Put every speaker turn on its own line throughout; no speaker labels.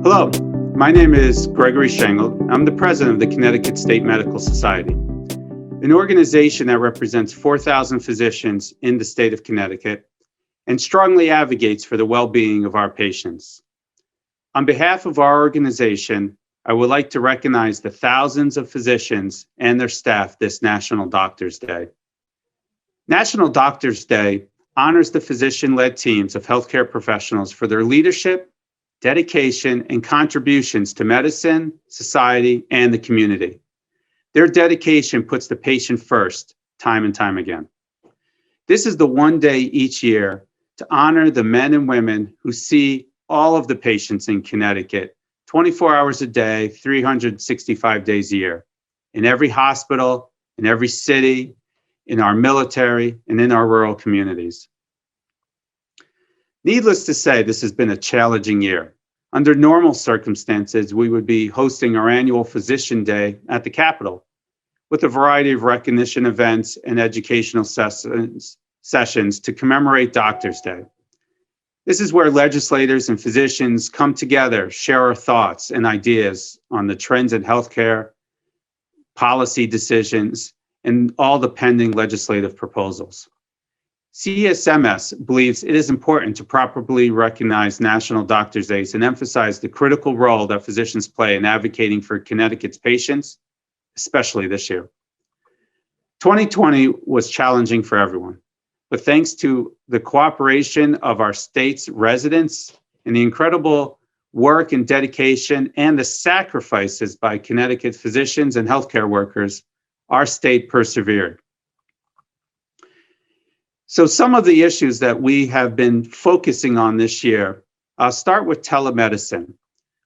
Hello, my name is Gregory Shangold. I'm the president of the Connecticut State Medical Society, an organization that represents 4,000 physicians in the state of Connecticut and strongly advocates for the well-being of our patients. On behalf of our organization, I would like to recognize the thousands of physicians and their staff this National Doctors Day. National Doctors Day honors the physician-led teams of healthcare professionals for their leadership, dedication, and contributions to medicine, society, and the community. Their dedication puts the patient first, time and time again. This is the one day each year to honor the men and women who see all of the patients in Connecticut 24 hours a day, 365 days a year, in every hospital, in every city, in our military, and in our rural communities. Needless to say, this has been a challenging year. Under normal circumstances, we would be hosting our annual Physician Day at the Capitol with a variety of recognition events and educational sessions to commemorate Doctors Day. This is where legislators and physicians come together, share our thoughts and ideas on the trends in healthcare, policy decisions, and all the pending legislative proposals. CSMS believes it is important to properly recognize National Doctors Days and emphasize the critical role that physicians play in advocating for Connecticut's patients, especially this year. 2020 was challenging for everyone, but thanks to the cooperation of our state's residents and the incredible work and dedication and the sacrifices by Connecticut physicians and healthcare workers, our state persevered. So some of the issues that we have been focusing on this year, I'll start with telemedicine.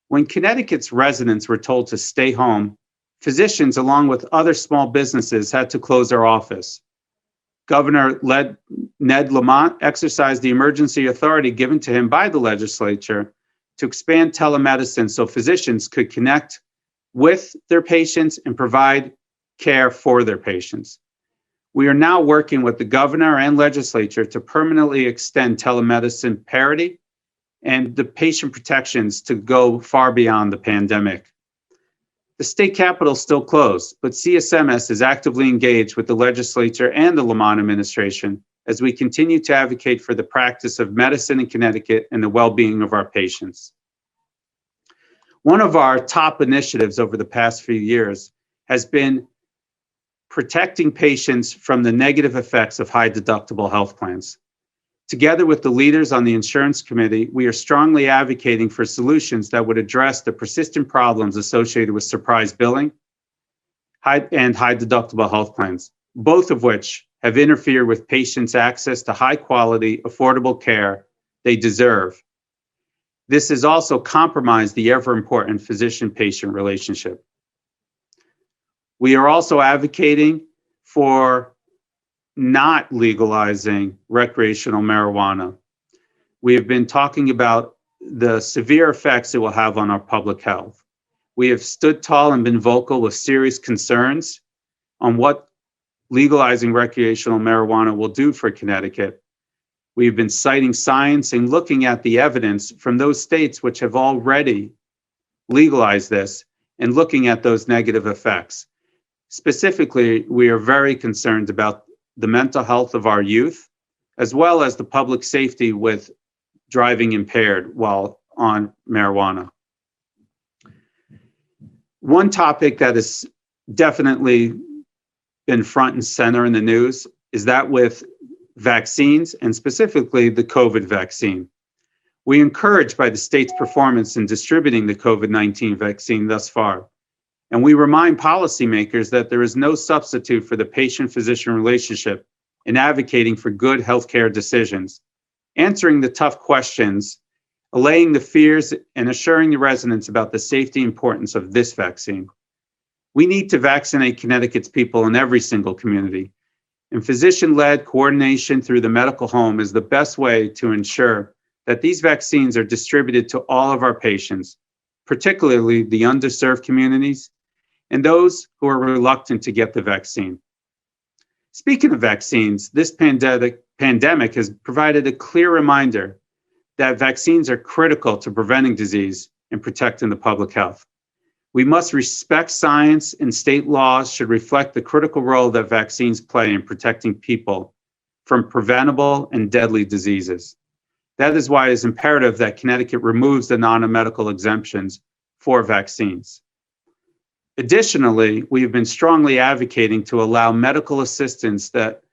When Connecticut's residents were told to stay home, physicians, along with other small businesses, had to close their office. Governor Ned Lamont exercised the emergency authority given to him by the legislature to expand telemedicine so physicians could connect with their patients and provide care for their patients. We are now working with the governor and legislature to permanently extend telemedicine parity and the patient protections to go far beyond the pandemic. The state capitol is still closed, but CSMS is actively engaged with the legislature and the Lamont administration as we continue to advocate for the practice of medicine in Connecticut and the well-being of our patients. One of our top initiatives over the past few years has been protecting patients from the negative effects of high deductible health plans. Together with the leaders on the insurance committee, we are strongly advocating for solutions that would address the persistent problems associated with surprise billing and high deductible health plans, both of which have interfered with patients' access to high quality, affordable care they deserve. This has also compromised the ever important physician-patient relationship. We are also advocating for not legalizing recreational marijuana. We have been talking about the severe effects it will have on our public health. We have stood tall and been vocal with serious concerns on what legalizing recreational marijuana will do for Connecticut. We've been citing science and looking at the evidence from those states which have already legalized this and looking at those negative effects. Specifically, we are very concerned about the mental health of our youth, as well as the public safety with driving impaired while on marijuana. One topic that has definitely been front and center in the news is that with vaccines, and specifically the COVID vaccine. We are encouraged by the state's performance in distributing the COVID-19 vaccine thus far. And we remind policymakers that there is no substitute for the patient-physician relationship in advocating for good healthcare decisions, answering the tough questions, allaying the fears, and assuring the residents about the safety and importance of this vaccine. We need to vaccinate Connecticut's people in every single community, and physician-led coordination through the medical home is the best way to ensure that these vaccines are distributed to all of our patients, particularly the underserved communities and those who are reluctant to get the vaccine. Speaking of vaccines, this pandemic has provided a clear reminder that vaccines are critical to preventing disease in protecting the public health. We must respect science, and state laws should reflect the critical role that vaccines play in protecting people from preventable and deadly diseases. That is why it is imperative that Connecticut removes the non-medical exemptions for vaccines. Additionally, we have been strongly advocating to allow medical assistants that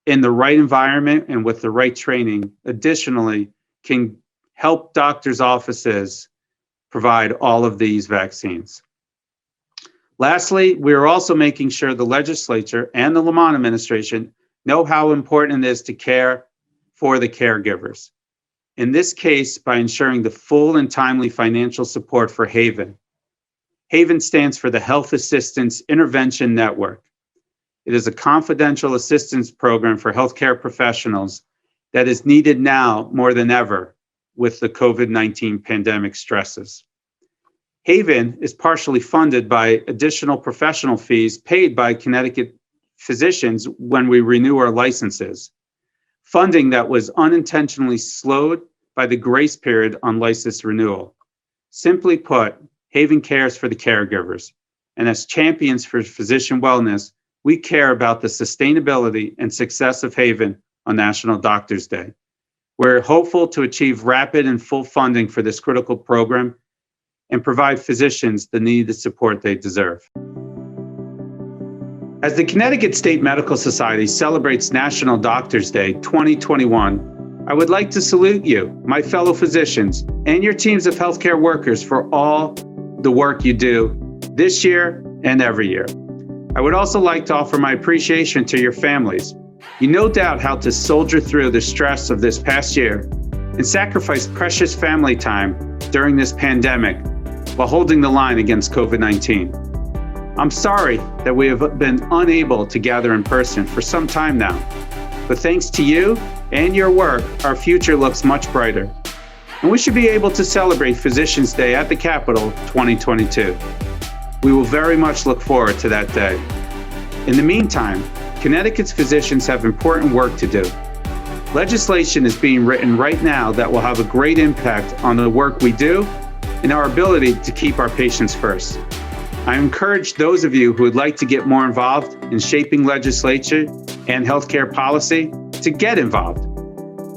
in the right environment and with the right training, additionally, can help doctors' offices provide all of these vaccines. Lastly, we are also making sure the legislature and the Lamont administration know how important it is to care for the caregivers. In this case, by ensuring the full and timely financial support for Haven. Haven stands for the Health Assistance Intervention Network. It is a confidential assistance program for healthcare professionals that is needed now more than ever with the COVID-19 pandemic stresses. Haven is partially funded by additional professional fees paid by Connecticut physicians when we renew our licenses, funding that was unintentionally slowed by the grace period on license renewal. Simply put, Haven cares for the caregivers, and as champions for physician wellness, we care about the sustainability and success of Haven on National Doctors Day. We're hopeful to achieve rapid and full funding for this critical program and provide physicians the needed support they deserve. As the Connecticut State Medical Society celebrates National Doctors Day 2021, I would like to salute you, my fellow physicians, and your teams of healthcare workers for all the work you do this year and every year. I would also like to offer my appreciation to your families. You no doubt how to soldier through the stress of this past year and sacrifice precious family time during this pandemic while holding the line against COVID-19. I'm sorry that we have been unable to gather in person for some time now, but thanks to you and your work, our future looks much brighter. And we should be able to celebrate Physicians Day at the Capitol 2022. We will very much look forward to that day. In the meantime, Connecticut's physicians have important work to do. Legislation is being written right now that will have a great impact on the work we do and our ability to keep our patients first. I encourage those of you who would like to get more involved in shaping legislation and healthcare policy to get involved.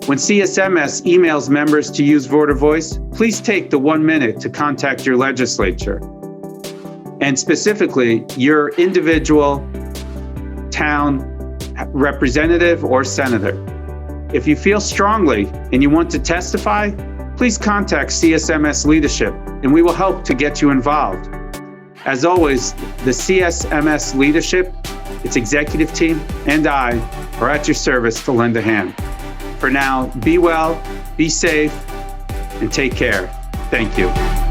When CSMS emails members to use voter voice, please take the 1 minute to contact your legislature and specifically your individual town representative or senator. If you feel strongly and you want to testify, please contact CSMS leadership and we will help to get you involved. As always, the CSMS leadership, its executive team, and I are at your service to lend a hand. For now, be well, be safe, and take care. Thank you.